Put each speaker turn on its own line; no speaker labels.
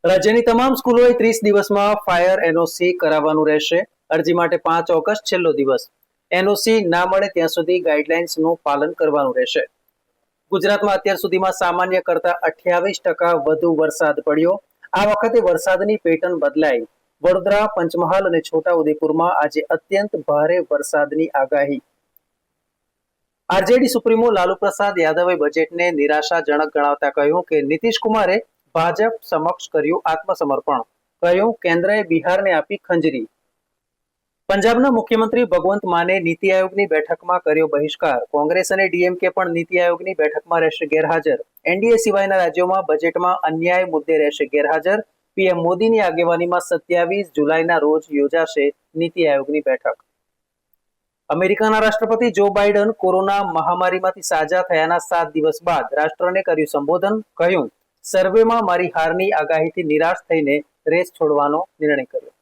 રાજ્યની તમામ સ્કૂલોએ 30 દિવસમાં ફાયર એનઓસી કરાવવાનું રહેશે. અરજી માટે 5 ઓગસ્ટ છેલ્લો દિવસ. એનઓસી ના મળે ત્યાં સુધી ગાઈડલાઇન્સનું પાલન કરવાનું રહેશે. ગુજરાતમાં અત્યાર સુધીમાં સામાન્ય કરતા 28% વધુ વરસાદ પડ્યો. આ વખતે વરસાદની પેટર્ન બદલાઈ. વડોદરા, પંચમહાલ અને છોટાઉદેપુરમાં આજે અત્યંત ભારે વરસાદની આગાહી. આરજેડી સુપ્રીમો લાલુ પ્રસાદ યાદવે બજેટને નિરાશાજનક ગણાવતા કહ્યું કે નીતિશ કુમારે ભાજપ સમક્ષ કર્યું આત્મસમર્પણ. કહ્યું કેન્દ્રએ બિહારને આપી ખંજરી. પંજાબના મુખ્યમંત્રી ભગવંત માને નીતિ આયોગની બેઠકમાં કર્યો બહિષ્કાર. કોંગ્રેસ અને ડીએમકે પણ નીતિ આયોગની બેઠકમાં રહેશે ગેરહાજર. એનડીએ સિવાયના રાજ્યોમાં બજેટમાં અન્યાય મુદ્દે રહેશે ગેરહાજર. પીએમ મોદીની આગેવાનીમાં 27 જુલાઈના રોજ યોજાશે નીતિ આયોગની બેઠક. અમેરિકાના રાષ્ટ્રપતિ જો બાઇડન કોરોના મહામારીમાંથી સાજા થયાના 7 દિવસ બાદ રાષ્ટ્રને કર્યું સંબોધન. કહ્યું સર્વેમાં મારી હારની આગાહીથી નિરાશ થઈને રેસ છોડવાનો નિર્ણય કર્યો.